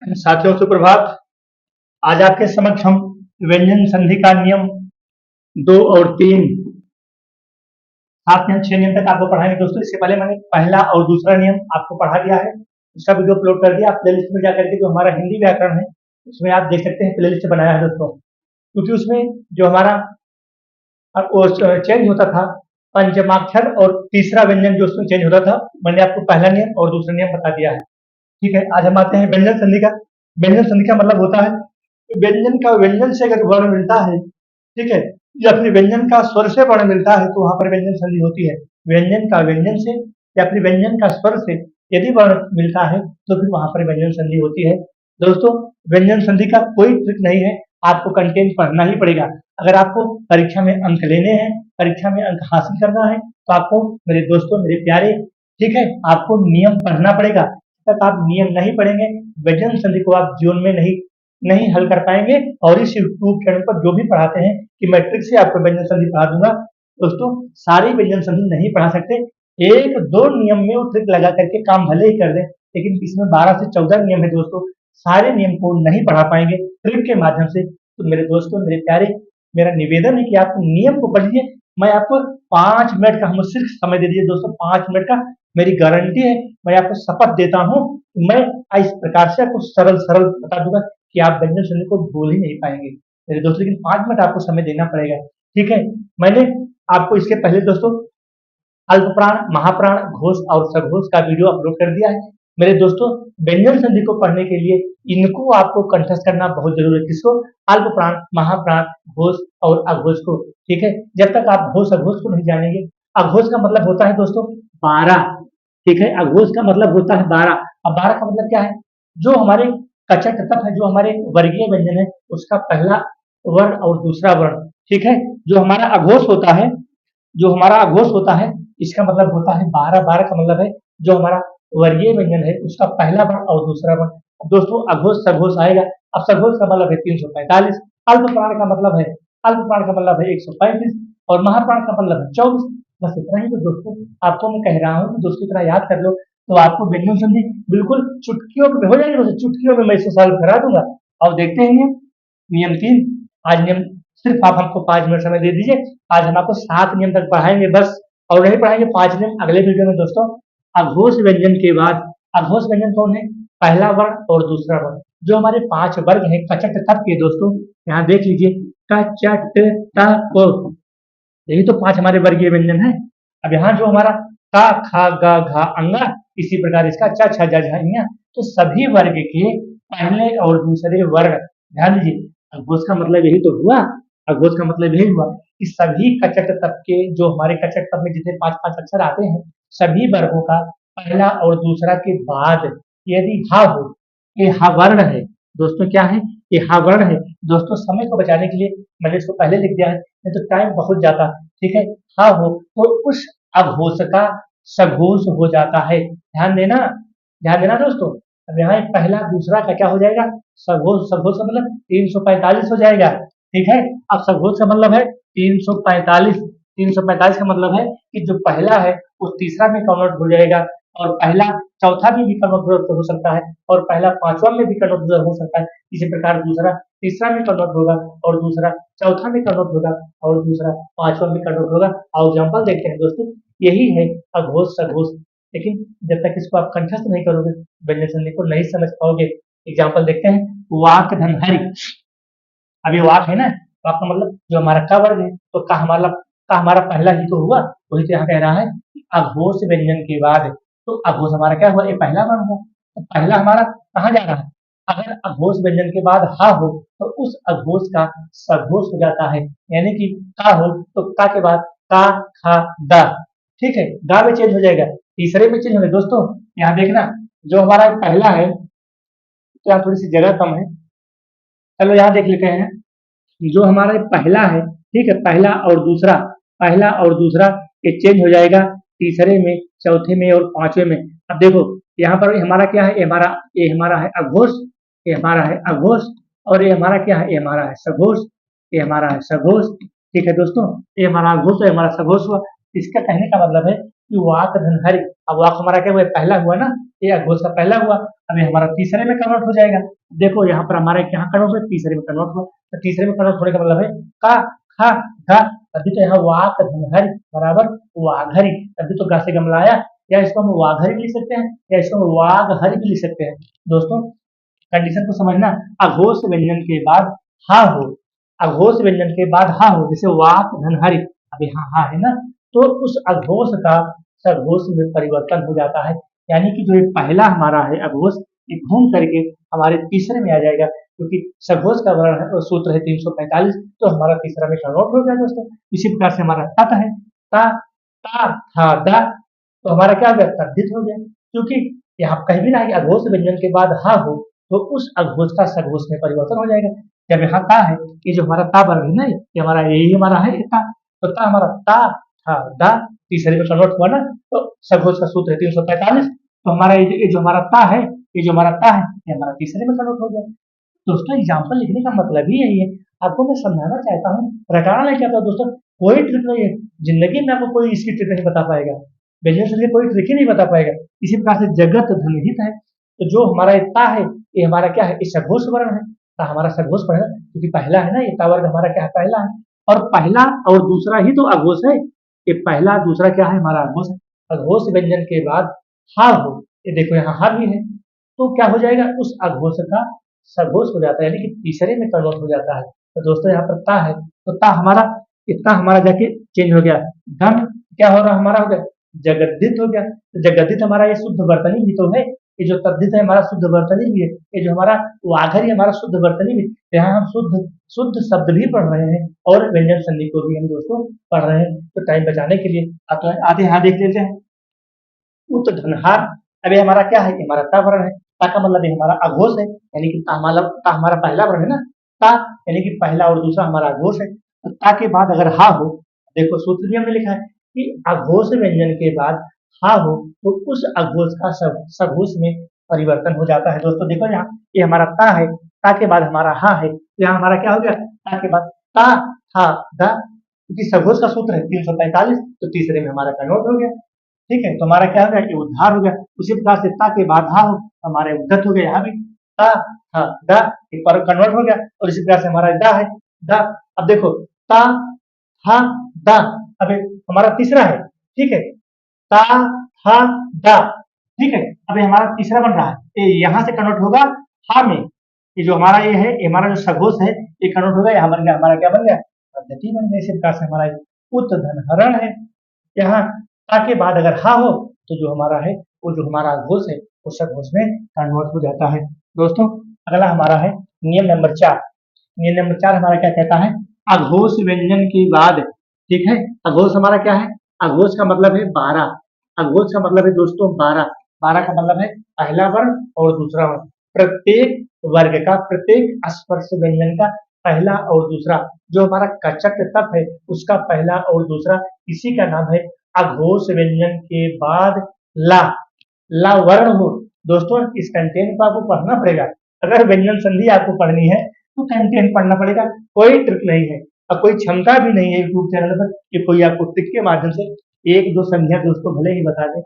साथियों सुप्रभात। आज आपके समक्ष हम व्यंजन संधि का नियम 2 और 3 7 नियम 6 नियम तक आपको पढ़ाएंगे दोस्तों। इससे पहले मैंने पहला और दूसरा नियम आपको पढ़ा दिया है, उसका वीडियो अपलोड कर दिया। आप प्लेलिस्ट में जाकर के जो हमारा हिंदी व्याकरण है उसमें आप देख सकते हैं, प्लेलिस्ट बनाया है दोस्तों। क्योंकि उसमें जो हमारा चेंज होता था पंचमाक्षर और तीसरा व्यंजन जो उसमें चेंज होता था, मैंने आपको पहला नियम और दूसरा नियम बता दिया है। ठीक है, आज हम आते हैं व्यंजन संधि का। व्यंजन संधि का मतलब होता है व्यंजन का व्यंजन से अगर वर्ण मिलता है, ठीक है, या फिर व्यंजन का स्वर से वर्ण मिलता है तो वहां पर व्यंजन संधि होती है। व्यंजन का व्यंजन से या फिर व्यंजन का स्वर से यदि वर्ण मिलता है तो फिर वहां पर व्यंजन संधि होती है। दोस्तों, व्यंजन संधि का कोई ट्रिक नहीं है, आपको कंटेंट पढ़ना ही पड़ेगा। अगर आपको परीक्षा में अंक लेने हैं, परीक्षा में अंक हासिल करना है, तो आपको मेरे दोस्तों, मेरे प्यारे, ठीक है, आपको नियम पढ़ना पड़ेगा। तक आप नियम नहीं पढ़ेंगे, व्यंजन संधि को आप जीवन में नहीं नहीं हल कर पाएंगे। और इस यूट्यूब चैनल पर जो भी पढ़ाते हैं कि मैं ट्रिक से आपको व्यंजन संधि पढ़ा दूंगा, दोस्तों सारी व्यंजन संधि नहीं पढ़ा सकते। एक दो नियम में वो ट्रिक लगा करके काम भले ही कर दें, लेकिन इसमें 12 से 14 नियम है दोस्तों, सारे नियम को नहीं पढ़ा पाएंगे ट्रिक के माध्यम से। तो मेरे दोस्तों, मेरे प्यारे, मेरा निवेदन है कि आप नियम को पढ़िए। मैं आपको 5 मिनट का, हम सिर्फ समय दे दीजिए दोस्तों, 5 मिनट का मेरी गारंटी है, मैं आपको शपथ देता हूँ, मैं इस प्रकार से आपको सरल सरल बता दूंगा कि आप व्यंजन संधि को भूल ही नहीं पाएंगे मेरे दोस्तों। लेकिन 5 मिनट आपको समय देना पड़ेगा, ठीक है। मैंने आपको इसके पहले दोस्तों अल्प प्राण, महाप्राण, घोष और सघोष का वीडियो अपलोड कर दिया है मेरे दोस्तों। व्यंजन संधि को पढ़ने के लिए इनको आपको कंठस्थ करना बहुत जरूरी है। किसको? अल्प प्राण, महाप्राण, घोष और अघोष को, ठीक है। जब तक आप घोष अघोष को नहीं जानेंगे, अघोष का मतलब होता है दोस्तों 12, ठीक है। अघोष का मतलब होता है 12। अब 12 का मतलब क्या है? जो हमारे कचट तत्व है, जो हमारे वर्गीय व्यंजन है, उसका पहला वर्ण और दूसरा वर्ण, ठीक है। जो हमारा अघोष होता है, जो हमारा अघोष होता है, इसका मतलब होता है 12। 12 का मतलब है जो हमारा वर्गीय व्यंजन है उसका पहला वर्ण और दूसरा वर्ण। अब दोस्तों अघोष सघोष आएगा। अब सघोष का मतलब है 345, अल्प प्राण का मतलब है, अल्प प्राण का मतलब है 135 और महाप्राण का मतलब है 24। बस इतना ही तो दोस्तों आपको मैं कह रहा हूँ कि दोस्तों इतना याद कर लो तो आपको व्यंजन संधि बिल्कुल चुटकियों में हो जाएगी दोस्तों। चुटकियों में मैं इसे सॉल्व करा दूंगा। और देखते हैं नियम 3। आज नियम सिर्फ आप हमको 5 मिनट समय दे दीजिए। आज हम आपको 7 नियम तक पढ़ाएंगे बस, और नहीं पढ़ाएंगे 5 नियम अगले वीडियो में दोस्तों। अघोष व्यंजन के बाद, अघोष व्यंजन कौन है? पहला वर्ण और दूसरा वर्ण। जो हमारे 5 वर्ग हैं कचट तप के दोस्तों, यहाँ देख लीजिए, कचट तप, यही तो 5 हमारे वर्गीय व्यंजन है। अब यहाँ जो हमारा का, खा, गा, घा, अंगा, इसी प्रकार इसका च, छ, ज, झ, ञ, तो सभी वर्ग के पहले और दूसरे वर्ग, ध्यान दीजिए, अघोष का मतलब यही तो हुआ। अघोष का मतलब यही हुआ कि सभी कचट तप के, जो हमारे कचट तप में जितने 5-5 अक्षर आते हैं, सभी वर्गों का पहला और दूसरा के बाद यदि हा हो, ये हा वर्ण है दोस्तों। क्या है? ये हा वर्ण है दोस्तों। समय को बचाने के लिए मैंने इसको पहले लिख दिया है, नहीं तो टाइम बहुत जाता, ठीक है। हा हो तो उस अघोष का सघोष हो जाता है। ध्यान देना, ध्यान देना दोस्तों। अब यहाँ पहला दूसरा का क्या हो जाएगा? सघोष। सघोष का मतलब 345 हो जाएगा, ठीक है। अब सघोष का मतलब है 345। 345 का मतलब है कि जो पहला है वो तीसरा में कन्वर्ट हो जाएगा, और पहला चौथा में भी कन्वर्ट हो सकता है, और पहला पांचवा में भी कन्वर्ट हो सकता है। इसी प्रकार दूसरा तीसरा में कन्वर्ट होगा, और दूसरा चौथा में कन्वर्ट होगा, और दूसरा पांचवा में कन्वर्ट होगा। और एग्जाम्पल देखते हैं दोस्तों, यही है अघोष सघोष। लेकिन जब तक इसको आप कंठस्थ नहीं करोगे, व्यंजन संधि को नहीं समझ पाओगे। एग्जाम्पल देखते हैं, वाक धनहरि। अब ये वाक है ना, वाक का मतलब जो हमारा का वर्ग है, तो का हमारा पहला ही तो हुआ, वही तो यहाँ कह रहा है कि अघोष व्यंजन के बाद, तो अघोष हमारा क्या हुआ? ये पहला वर्ण हुआ, तो पहला हमारा कहाँ जा रहा है? अगर अघोष व्यंजन के बाद हा हो तो उस अघोष का सघोष हो जाता है। यानी कि का हो तो का के बाद का, खा, दा, ठीक है, गा में चेंज हो जाएगा, तीसरे में चेंज होगा दोस्तों। यहाँ देखना, जो हमारा पहला है, तो यहाँ थोड़ी सी जगह कम है, चलो यहाँ देख लेते हैं। जो हमारा पहला है, ठीक है, पहला और दूसरा, पहला और दूसरा ये चेंज हो जाएगा तीसरे में, चौथे में और पांचवे में। अब देखो यहाँ पर हमारा क्या है? ये हमारा है अघोष, ये हमारा है अघोष, और ये हमारा क्या है? ये हमारा है सघोष, ये हमारा है सघोष, ठीक है दोस्तों। ये हमारा अघोष है, हमारा सघोष हुआ। इसका कहने का मतलब है कि वाक धनहरि। अब वाक हमारा क्या हुआ, पहला हुआ ना, ये अघोष का पहला हुआ। अब ये हमारा तीसरे में कन्वर्ट हो जाएगा। देखो यहाँ पर हमारा यहाँ कन्वर्ट हुआ, तीसरे में कन्वर्ट हुआ, तो तीसरे में कन्वर्ट होने का मतलब है का खा गा। तभी तो यहाँ वाक धनहरि बराबर वाघरी, तभी तो गा से गमला आया। या इसको हम वाघरी भी लिख सकते हैं, या इसको हम वाघहरि भी लिख सकते हैं। दोस्तों कंडीशन को समझना, अघोष व्यंजन के बाद हा हो, अघोष व्यंजन के बाद हा हो, जैसे वाक धनहरि, अब यहाँ हा है ना, तो उस अघोष का सघोष में परिवर्तन हो जाता है। यानी कि जो ये पहला हमारा है अघोष, ये घूम करके हमारे तीसरे में आ जाएगा, क्योंकि सघोष का वर्ण है और सूत्र है 345, तो हमारा तीसरा में कन्वर्ट हो गया दोस्तों। इसी प्रकार से हमारा तत है, ता ता था दा, तो हमारा क्या हो गया, तद्धित हो गया। क्योंकि यहाँ कहीं भी ना कि अघोष व्यंजन के बाद हा हो, तो उस अघोष का सघोष में परिवर्तन हो जाएगा। जब यहाँ ता है, ये जो हमारा ता वर्ग है ना, ये हमारा यही हमारा है ता, तो ता हमारा ता था दा, तीसरे में कन्वर्ट हुआ ना, तो सघोष का सूत्र है 345, तो हमारा ये जो हमारा ता है, ये जो हमारा ता है, ये हमारा तीसरे में कन्वर्ट हो गया। दोस्तों एग्जाम्पल लिखने का मतलब ही यही है, आपको मैं समझाना चाहता हूँ, रटाना नहीं चाहता हूँ दोस्तों। कोई ट्रिक नहीं है जिंदगी में, आपको कोई इसकी ट्रिक नहीं बता पाएगा, बिजनेस के लिए कोई ट्रिक ही नहीं बता पाएगा। इसी प्रकार से जगत धनहित है, तो जो हमारा ये ता है, ये हमारा क्या है, ये सघोष वर्ण है, ता हमारा सघोष वर्ण है, क्योंकि पहला है ना, ये ता वर्ग हमारा क्या है, पहला है, और पहला और दूसरा ही तो अघोष है। ये पहला दूसरा क्या है, हमारा अघोष है। अघोष व्यंजन के बाद हा हो, ये देखो यहाँ हा भी है, तो क्या हो जाएगा, उस अघोष का सघोष हो जाता है, यानी कि तीसरे में कन्वर्ट हो जाता है। तो दोस्तों यहाँ पर ता है, तो ता हमारा इतना हमारा जाके चेंज हो गया, धन क्या हो रहा हमारा, हो गया जगद्दित हो गया। तो जगद्दित हमारा ये शुद्ध वर्तनी भी तो है, ये जो तद्धित है हमारा शुद्ध वर्तनी भी है, ये जो हमारा वाघरी हमारा शुद्ध वर्तनी भी। यहाँ हम शुद्ध शुद्ध शब्द भी पढ़ रहे हैं और व्यंजन संधि को भी हम दोस्तों पढ़ रहे हैं। तो टाइम बचाने के लिए आप तो आधे यहाँ देख लेते हैं, उत धनहार। अब ये हमारा क्या है, ये हमारा ता वर्ण है, ता का मतलब ये हमारा अघोष है, यानी कि ता हमारा पहला वर्ण है ना, ता यानी कि पहला और दूसरा हमारा अघोष है। तो ता के बाद अगर हा हो, देखो सूत्र भी हमने लिखा है कि अघोष व्यंजन के बाद हा हो, तो उस अघोष का सघोष में परिवर्तन हो जाता है। दोस्तों देखो यहाँ, ये हमारा ता है, ता के बाद हमारा हा है, तो यहाँ हमारा क्या हो गया, ता के बाद ता हा दा, क्योंकि सघोष का सूत्र है 345, तो तीसरे में हमारा कन्वर्ट हो गया। ठीक है, तो हमारा क्या हो गया, ये उद्धार हो गया। उसी प्रकार से ता के बाद हा हो, हमारे उद्धत हो गया, यहाँ भी ता हा दा, एक बार कन्वर्ट हो गया, और इसी प्रकार से हमारा दा है दा। अब देखो ता हा दा, अब हमारा तीसरा है, ठीक है, ता हा दा, ठीक है। अब हमारा तीसरा बन रहा है, ये यहाँ से कन्वर्ट होगा हा में, ये जो हमारा ये है, ये हमारा जो सघोष है, ये कन्वर्ट होगा, यहाँ बन गया हमारा क्या बन गया, पद्धति बन गई। इसी प्रकार से हमारा उत धनहरण है, यहाँ ता के बाद अगर हा हो, तो जो हमारा है, वो जो हमारा घोष है, वो सघोष में कन्वर्ट हो जाता है। दोस्तों अगला हमारा है नियम नंबर 4। नियम नंबर 4 हमारा क्या कहता है, अघोष व्यंजन के बाद, ठीक है, अघोष हमारा क्या है, अघोष का मतलब है 12, अघोष का मतलब है दोस्तों 12, 12 का मतलब है पहला वर्ण और दूसरा वर्ण, प्रत्येक वर्ग का, प्रत्येक स्पर्श व्यंजन का पहला और दूसरा, जो हमारा कचट तप है उसका पहला और दूसरा, इसी का नाम है अघोष व्यंजन के बाद ला, ला वर्ण हो। दोस्तों इस कंटेंट को आपको पढ़ना पड़ेगा, अगर व्यंजन संधि आपको पढ़नी है तो कंटेंट पढ़ना पड़ेगा, कोई ट्रिक नहीं है और कोई क्षमता भी नहीं है यूट्यूब चैनल पर कि कोई आपको ट्रिक के माध्यम से एक दो संधियां दोस्तों भले ही बता दे,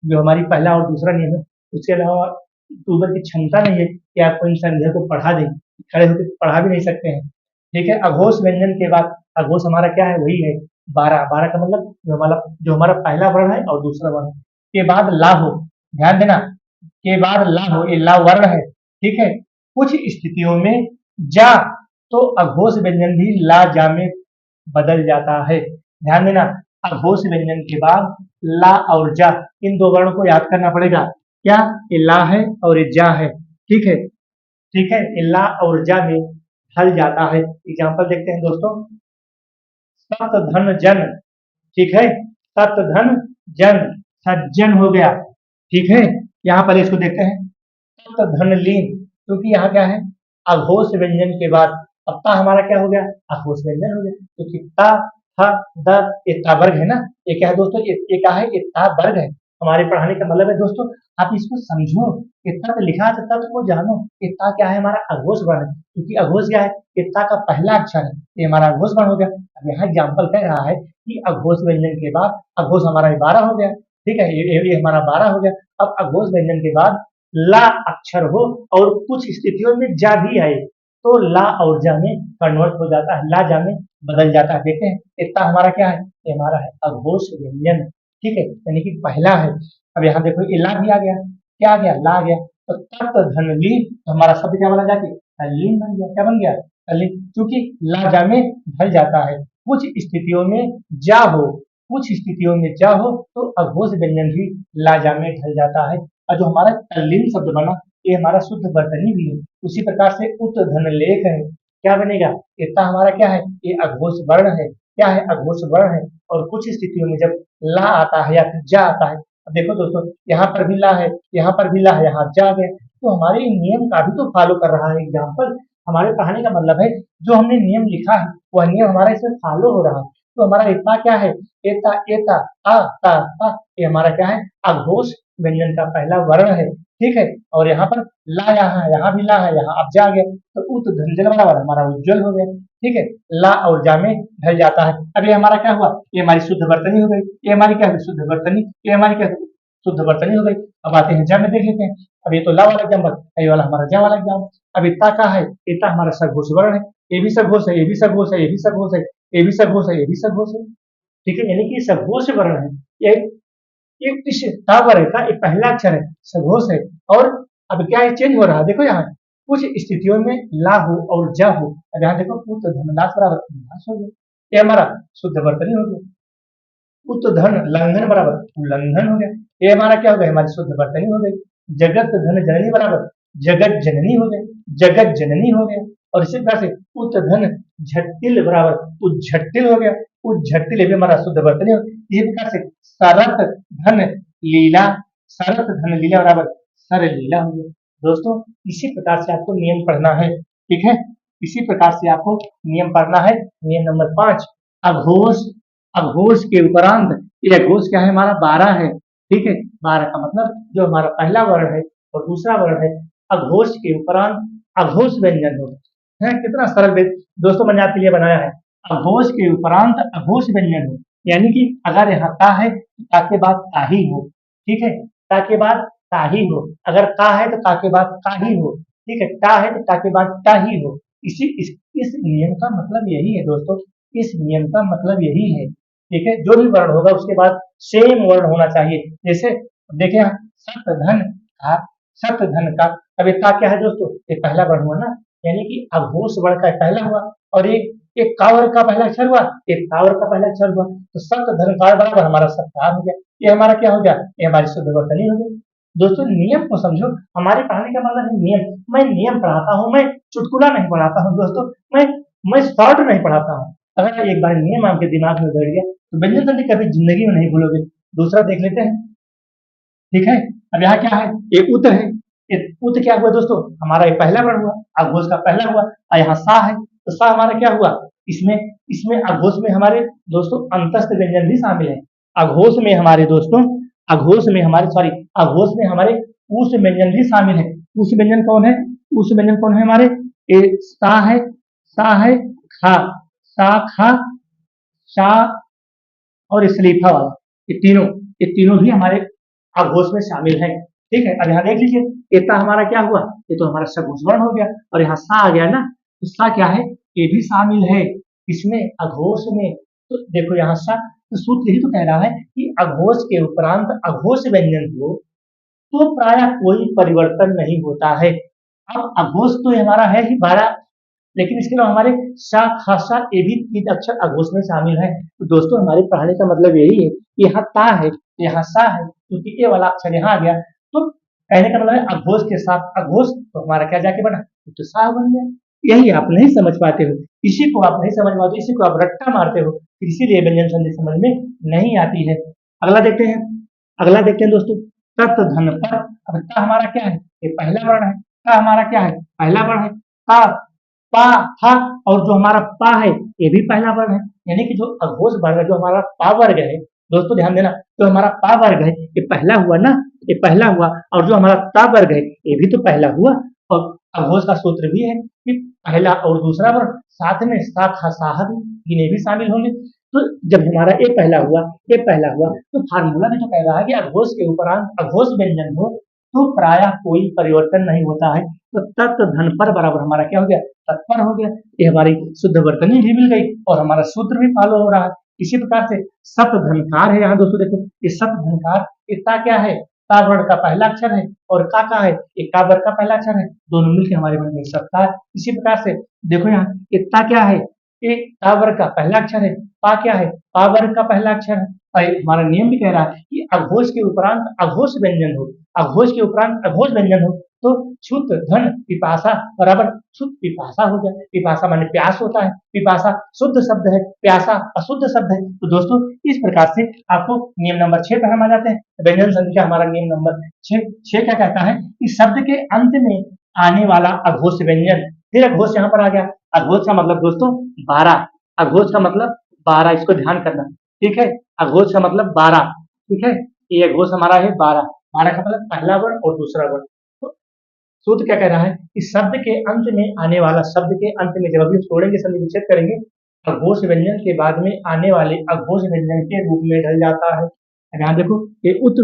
जो हमारी पहला और दूसरा नियम है, उसके अलावा यूट्यूबर की क्षमता नहीं है कि आपको इन संधियों को पढ़ा दे, खड़े होकर पढ़ा भी नहीं सकते हैं। ठीक है, अघोष व्यंजन के बाद अघोष हमारा क्या है, वही है 12, 12 का मतलब जो हमारा पहला वर्ण है और दूसरा वर्ण के बाद ला हो, ध्यान देना, के बाद ला हो, ये ला वर्ण है, ठीक है। कुछ स्थितियों में जा, तो अघोष व्यंजन भी ला जा में बदल जाता है, ध्यान देना। अघोष व्यंजन के बाद ला और जा, इन दो वर्णों को याद करना पड़ेगा, क्या, ये ला है और ये जा है, ठीक है, ठीक है, ये ला और जा में ढल जाता है। एग्जाम्पल देखते हैं दोस्तों, सत धन जन, ठीक है, सत धन जन, सज्जन हो गया, ठीक है। यहाँ पर इसको देखते हैं, सत धन लीन, क्योंकि यहाँ क्या है, अघोष व्यंजन के बाद अब ता हमारा क्या हो गया, अघोष व्यंजन हो गया, क्योंकि ता था द, ये ता वर्ग है ना, ये क्या है दोस्तों, ये क्या है, ये ता वर्ग है, हमारे पढ़ाने का मतलब है दोस्तों, आप इसको समझो, ये तत् लिखा है तो तत् को जानो। ये ता क्या है, हमारा अघोष वर्ण है, क्योंकि अघोष क्या है, ये ता का पहला अक्षर है, ये हमारा अघोष वर्ण हो गया। अब यहाँ एग्जाम्पल कह रहा है कि अघोष व्यंजन के बाद, अघोष हमारा 12 हो गया, ठीक है, ये हमारा 12 हो गया। अब अघोष व्यंजन के बाद ला अक्षर हो और कुछ स्थितियों में जा भी आए तो ला और जा में कन्वर्ट हो जाता है, ला जा में बदल जाता है। देखते हैं इतना हमारा क्या है, ये हमारा है अघोष व्यंजन, ठीक है, यानी कि पहला है। अब यहाँ देखो ये ला भी आ गया, क्या आ गया, ला आ गया, तो तत् धन ली, तो हमारा शब्द क्या बना, जाके तल्लीन बन गया, क्या बन गया, तल्लीन, क्योंकि ला जा में ढल जाता है। कुछ स्थितियों में जा हो, कुछ स्थितियों में जा हो तो अघोष व्यंजन भी ला जा में ढल जाता है। और जो हमारा तल्लीन शब्द बना, ये हमारा शुद्ध वर्तनी भी है। उसी प्रकार से उत धन लेख है, क्या बनेगा, इतना हमारा क्या है, ये अघोष वर्ण है, क्या है, अघोष वर्ण है। और कुछ स्थितियों में जब ला आता है या फिर जा आता है, अब देखो दोस्तों, यहाँ पर भी ला है, यहाँ पर भी ला है, यहाँ जा गए, तो हमारे नियम का भी तो फॉलो कर रहा है एग्जाम्पल। हमारे पढ़ाने का मतलब है जो हमने नियम लिखा है वह नियम हमारा इसमें फॉलो हो रहा है। तो हमारा इतना क्या है, एता एता आ ता ता, ये हमारा क्या है, अघोष व्यंजन का पहला वर्ण है, ठीक है। और यहाँ पर ला, यहाँ भी ला है, यहाँ अब जा गया, तो उत धनजल बराबर हमारा उज्जवल हो गया, ठीक है, ला और जा में ढल जाता है। अब ये हमारा क्या हुआ, ये हमारी शुद्ध वर्तनी हो गई, ये हमारी क्या हुई, शुद्ध वर्तनी, ये हमारी क्या हुई, शुद्ध वर्तनी हो गई। अब आते हैं जा में, देख लेते हैं। अब ये तो ला वाला एग्जाम्पल, ये वाला हमारा जा वाला एग्जाम्पल। अब इतना का है, इतना हमारा सघोष वर्ण है, ये भी सघोष है, ये भी सघोष है, ये भी सघोष है, ये भी सघोष है, ये भी सघोष है, ठीक है, यानी कि सघोष वर्ण है। ये एक इस तावर का एक पहला अक्षर है, सघोष है। और अब क्या है, चेंज हो रहा है, देखो यहाँ कुछ स्थितियों में ला हो और जा हो। अब यहाँ देखो पुत्र धनदास बराबर उल्लास हो गया, ये हमारा शुद्ध वर्तनी हो गया। पुत्र धन लंघन बराबर उल्लंघन हो गया, ये हमारा क्या हो गया, हमारी शुद्ध वर्तनी हो गई। जगत धन जननी बराबर जगत जननी हो गया, जगत जननी हो गया। और इसी प्रकार से पुत्र धन झट्टिल बराबर उज्झट्टिल हो गया, उज्झट्टिल, ये भी हमारा शुद्ध वर्तनी हो गया। इसी प्रकार से सरत धन लीला, सरत धन लीला बराबर सर लीला हो गया। दोस्तों इसी प्रकार से आपको नियम पढ़ना है, ठीक है, इसी प्रकार से आपको नियम पढ़ना है। नियम नंबर 5, अघोष, अघोष के उपरांत, ये अघोष क्या है, हमारा 12 है, ठीक है, 12 का मतलब जो हमारा पहला वर्ण है और दूसरा वर्ण है, अघोष के उपरांत अघोष व्यंजन हो, है कितना सरल दोस्तों मैंने आपके लिए बनाया है। अघोष के उपरांत अघोष व्यंजन हो, यानी कि अगर यहाँ ता है तो ता के बाद ता ही हो, ठीक है, ता के बाद ता ही हो, अगर ता है तो ता के बाद ता ही हो, ठीक है, ता है तो ता के बाद ता ही हो। इस नियम का मतलब यही है दोस्तों, इस नियम का मतलब यही है, ठीक है, जो भी वर्ण होगा उसके बाद सेम वर्ण होना चाहिए। जैसे देखिए यहाँ सत धन का, सत धन का, अब ये का क्या है दोस्तों, ये पहला वर्ण हुआ ना, यानी कि अघोष वर्ण का पहला हुआ, और एक कावर का पहला अक्षर हुआ, एक कावर का पहला अक्षर हुआ, तो सत धन कार बराबर हमारा सत्कार हो गया, ये हमारा क्या हो गया, ये हमारी शुद्ध वर्तनी हो गई। दोस्तों नियम को समझो, हमारे पढ़ाने का मतलब है नियम। मैं नियम पढ़ाता हूँ, मैं चुटकुला नहीं पढ़ाता हूँ दोस्तों, मैं शॉर्ट नहीं पढ़ाता हूँ। अगर एक बार नियम आपके दिमाग में बैठ गया तो व्यंजन संधि कभी जिंदगी में नहीं भूलोगे। दूसरा देख लेते हैं, ठीक है। अब यहाँ क्या है, एक उत है, एक उत क्या हुआ दोस्तों, हमारा ये पहला वर्ण हुआ, अघोष का पहला हुआ, और यहाँ सा है, तो सा हमारा क्या हुआ, इसमें इसमें अघोष में हमारे दोस्तों अंतस्थ व्यंजन भी शामिल है। अघोष में हमारे दोस्तों, अघोष में हमारे सॉरी अघोष में हमारे उस व्यंजन भी शामिल है। उस व्यंजन कौन है, उस व्यंजन कौन है हमारे, ए सा है, सा है, खा, सा खा, शा और स्लीफा वाला, ये तीनों भी हमारे आघोष में शामिल है, ठीक है। अब यहाँ देख लीजिए इतना हमारा क्या हुआ, ये तो हमारा सघोष वर्ण हो गया, और यहाँ सा आ गया ना, तो सा क्या है, ये भी शामिल है इसमें अघोष में। तो देखो यहाँ सा, तो सूत्र यही तो कह रहा है कि अघोष के उपरांत अघोष व्यंजन हो तो प्राय कोई परिवर्तन नहीं होता है। अब अघोष तो हमारा है ही 12, लेकिन इसके अलावा हमारे सा खासा ये भी 3 अक्षर अघोष में शामिल है। तो दोस्तों हमारे पढ़ाने का मतलब यही है, यहाँ ता है, यहाँ सा है, क्योंकि ये वाला अक्षर यहाँ आ गया, तो कहने का मतलब है अघोष के साथ अघोष, तो हमारा क्या जाके बना, तो सा बन गया। यही आप नहीं समझ पाते हो, इसी को आप नहीं समझ पाते, इसी को आप रट्टा मारते हो, इसीलिए व्यंजन संधि समझ में नहीं आती है। अगला देखते हैं, अगला देखते हैं दोस्तों, तत् धन पर। अब ता हमारा क्या है, ये पहला वर्ण है, ता हमारा क्या है, पहला वर्ण है, ता पा था, और जो हमारा पा है ये भी पहला वर्ण है, यानी कि जो अघोष वर्ण जो हमारा पा वर्ग है दोस्तों ध्यान देना, तो हमारा पा वर्ग है ये पहला हुआ ना, ये पहला हुआ, और जो हमारा ता वर्ग है ये भी तो पहला हुआ। और अघोष का सूत्र भी है कि पहला और दूसरा वर्ग साथ में शाखा साहब इन्हें भी शामिल होंगे। तो जब हमारा ये पहला हुआ, ये पहला हुआ, तो फार्मूला में तो कह रहा है कि अघोष के उपरांत अघोष व्यंजन हो तो प्रायः कोई परिवर्तन नहीं होता है। तो तत् धन पर बराबर हमारा क्या हो गया, तत्पर हो गया। ये हमारी शुद्ध वर्तनी भी मिल गई और हमारा सूत्र भी फॉलो हो रहा है। इसी प्रकार से सत धनकार है, यहाँ दोस्तों देखो ये सत धनकार, इतना क्या है, ता वर्ण का पहला अक्षर है और का है, ये का वर्ग का पहला अक्षर है, दोनों मिलकर हमारे बन गए सत्कार। इसी प्रकार से देखो यहाँ इतना क्या है, ये ता वर्ग का पहला अक्षर है, पा क्या है, पा वर्ग का पहला अक्षर है। और हमारा नियम भी कह रहा है कि अघोष के उपरांत अघोष व्यंजन हो, अघोष के उपरांत अघोष व्यंजन हो तो क्षुत धन पिपासा बराबर क्षुत पिपासा हो गया। पिपासा माने प्यास होता है, पिपासा शुद्ध शब्द है, प्यासा अशुद्ध शब्द है। तो दोस्तों इस प्रकार से आपको नियम नंबर 6 पर हम आ जाते हैं। व्यंजन संधि का हमारा नियम नंबर 6 क्या कहता है कि शब्द के अंत में आने वाला अघोष व्यंजन, फिर अघोष यहाँ पर आ गया। अघोष का मतलब दोस्तों 12, अघोष का मतलब 12, इसको ध्यान करना, ठीक है। अघोष का मतलब 12, ठीक है। ये अघोष हमारा है 12, 12 का मतलब पहला वर्ण और दूसरा वर्ण। तो सूत्र क्या कह रहा है कि शब्द के अंत में आने वाला, शब्द के अंत में जब अभी छोड़ेंगे संधि विच्छेद करेंगे, अघोष व्यंजन के बाद में आने वाले अघोष व्यंजन के रूप में ढल जाता है। यहाँ देखो ये उत,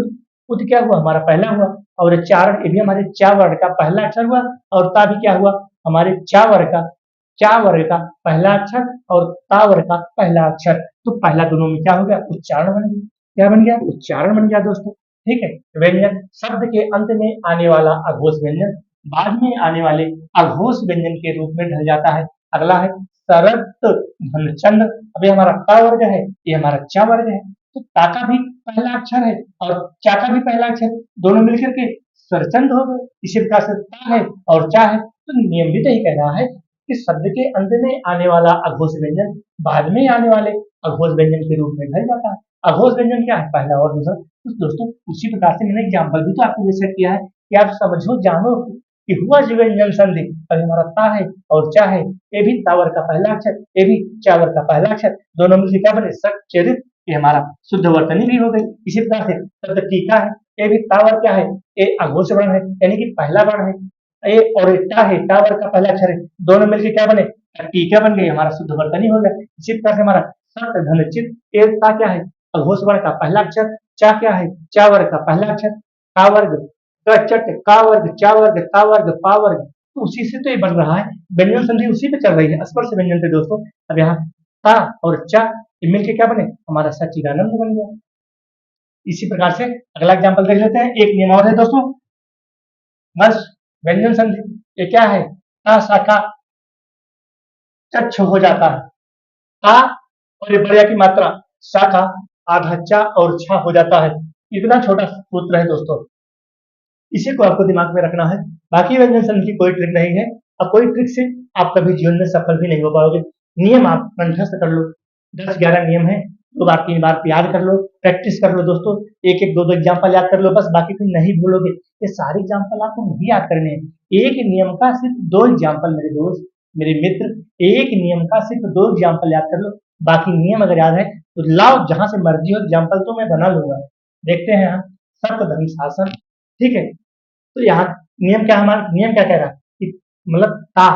उत क्या हुआ, हमारा पहला हुआ, और चार ये भी हमारे चा वर्ग का पहला अक्षर हुआ, और ता भी क्या हुआ, हमारे चा वर्ग का पहला अक्षर और ता वर्ग का पहला अक्षर। तो पहला दोनों में क्या हो गया, उच्चारण बन गया। क्या बन गया, उच्चारण बन गया दोस्तों, ठीक है। व्यंजन शब्द के अंत में आने वाला अघोष व्यंजन बाद में आने वाले अघोष व्यंजन के रूप में ढल जाता है। अगला है शरत धनचंद। अब ये हमारा ता वर्ग है, ये हमारा चा वर्ग है, तो ता का भी पहला अक्षर है और चा का भी पहला अक्षर, दोनों मिलकर के सरचंद हो गए। इसी प्रकार से ता है और चा है, तो नियम भी तो यही कह रहा है कि शब्द के अंत में आने वाला अघोष व्यंजन बाद में आने वाले अघोष व्यंजन के रूप में ढल जाता है। अघोष व्यंजन क्या है, पहला और दूसरा। तो दोस्तों उसी प्रकार से मैंने एग्जाम्पल भी तो आपको ये सेट किया है कि आप समझो जानो कि हुआ जो व्यंजन संधि, अभी हमारा ता है और चा है, ये भी तावर का पहला अक्षर, ये भी चावर का पहला अक्षर, दोनों मिलकर क्या बने, सच्चरित, ये हमारा शुद्ध वर्तनी भी हो गई। इसी प्रकार से शब्द टीका है, ये भी तावर क्या है, ये अघोष वर्ण है, यानी कि पहला वर्ण है। ये और टा है, टावर का पहला अक्षर है, दोनों मिलकर क्या बने, टीका बन गई, हमारा शुद्ध वर्तनी हो गया। इसी प्रकार से हमारा सत धनचित, ये ता क्या है, अघोष वर्ण का पहला अक्षर, चा क्या है, चा वर्ग का पहला अक्षर, का वर्ग, चट, का वर्ग, चा वर्ग, ता वर्ग, पा वर्ग, तो उसी से तो ये बन रहा है। व्यंजन संधि उसी पे चल रही है, स्पर्श व्यंजन पे दोस्तों। अब यहाँ ता और चा ये मिलके क्या बने, हमारा सच्चिदानंद बन गया। इसी प्रकार से अगला एग्जाम्पल देख लेते हैं। एक नियम और है दोस्तों, बस व्यंजन संधि, ये क्या है, ता शाखा चक्ष हो जाता है, ता और ये बढ़िया की मात्रा शाखा आधा चा और छा हो जाता है। इतना छोटा सूत्र है दोस्तों, इसी को आपको दिमाग में रखना है। बाकी व्यंजन संधि की कोई ट्रिक नहीं है, और कोई ट्रिक से आप कभी जीवन में सफल भी नहीं हो पाओगे। नियम आप कंठस्थ कर लो, 10-11 नियम है, 2 बार 3 बार याद कर लो, प्रैक्टिस कर लो दोस्तों, एक एक 2-2 एग्जाम्पल याद कर लो बस, बाकी फिर नहीं भूलोगे। ये सारे एग्जाम्पल आपको नहीं याद करने हैं। एक नियम का सिर्फ 2 एग्जाम्पल, मेरे दोस्त मेरे मित्र, एक नियम का सिर्फ 2 एग्जाम्पल याद कर लो, बाकी नियम अगर याद है तो लाओ जहां से मर्जी हो एग्जाम्पल, तो मैं बना लूंगा। देखते हैं यहाँ सप्त धन शासन, ठीक है। तो यहाँ नियम क्या, हमारा नियम क्या कह रहा है कि मतलब ता,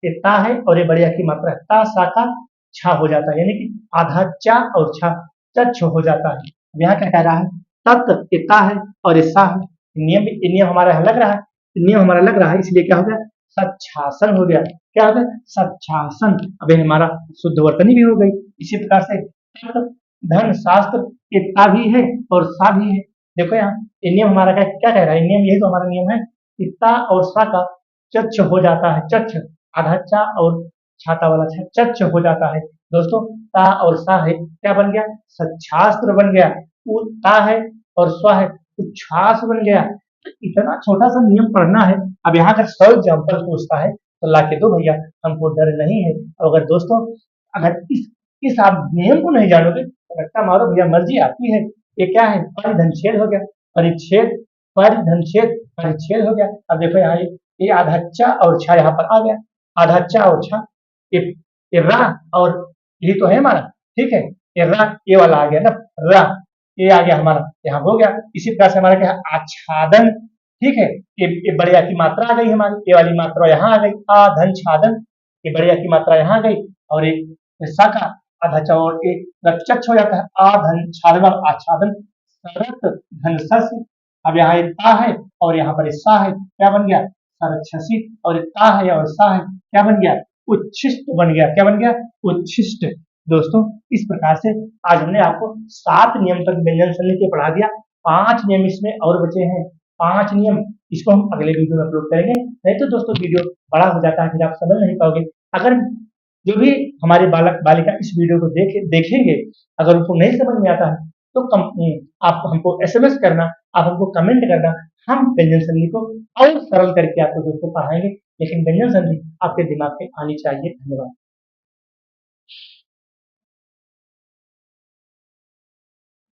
ये ता है और ये बड़ी की मात्रा है, ता शाखा छा हो जाता है, यानी कि आधा चा और छा चछ हो जाता है। अब यहाँ क्या कह रहा है, तत् ये ता है और ये सा है। नियम हमारा यहाँ लग रहा है, नियम हमारा लग रहा है, इसलिए क्या हो गया, सच्छासन हो गया। क्या हो गया, सच्छासन। अब ये हमारा शुद्ध वर्तनी भी हो गई। इसी प्रकार से तत् धन शास्त्र, ये ता भी है और सा भी है। देखो यहाँ ये नियम हमारा क्या कह रहा है, नियम यही तो हमारा नियम है कि ता और सा का चच्छ हो जाता है, चच्छ आधा चा और छाता वाला चच्छ हो जाता है दोस्तों। ता और सा है, क्या बन गया, सच्छास्त्र बन गया। ता है और स्वा है, उच्छ्वास बन गया। तो इतना छोटा सा नियम पढ़ना है। अब यहाँ अगर 100 एग्जाम्पल पूछता है तो ला के दो भैया, हमको डर नहीं है। और अगर दोस्तों अगर इस आप नियम को नहीं जानोगे तो रट्टा मारो भैया, मर्जी आपकी है। ये क्या है, परिधनछेद हो गया, परिच्छेद, परिधनछेद, परिच्छेद हो गया। अब देखो यहाँ ये आधा चा और छा यहाँ पर आ गया, आधा चा और छा, ये रा और ये तो है हमारा, ठीक है, ये रा ये वाला आ गया ना, रा ये आ गया हमारा, यहाँ हो गया। इसी प्रकार से हमारा क्या है, आच्छादन, ठीक है। ये बड़े आ की मात्रा आ गई हमारी, ये वाली मात्रा यहाँ आ गई, आधन छादन, ये बड़े आ की मात्रा यहाँ आ गई, और एक सा का आधा चौड़ एक रक्षक्ष हो जाता है, आधन छादन और आच्छादन, सरत धन सस। अब यहाँ एक ता है और यहाँ पर सा है, क्या बन गया, सरक्षसी, और एक ता है और सा है, क्या बन गया, उच्छिष्ट बन गया, क्या बन गया, उच्छिष्ट। दोस्तों इस प्रकार से आज हमने आपको 7 नियम तक व्यंजन संधि के पढ़ा दिया। 5 नियम इसमें और बचे हैं, 5 नियम, इसको हम अगले वीडियो में अपलोड करेंगे। नहीं तो दोस्तों वीडियो बड़ा हो जाता है, फिर आप समझ नहीं पाओगे। अगर जो भी हमारे बालक बालिका इस वीडियो को देखेंगे, अगर उनको नहीं समझ में आता है तो आप हमको एसएमएस करना, आप हमको कमेंट करना, हम व्यंजन संधि को और सरल करके आपको दोस्तों पढ़ाएंगे। लेकिन व्यंजन संधि आपके दिमाग में आनी चाहिए। धन्यवाद।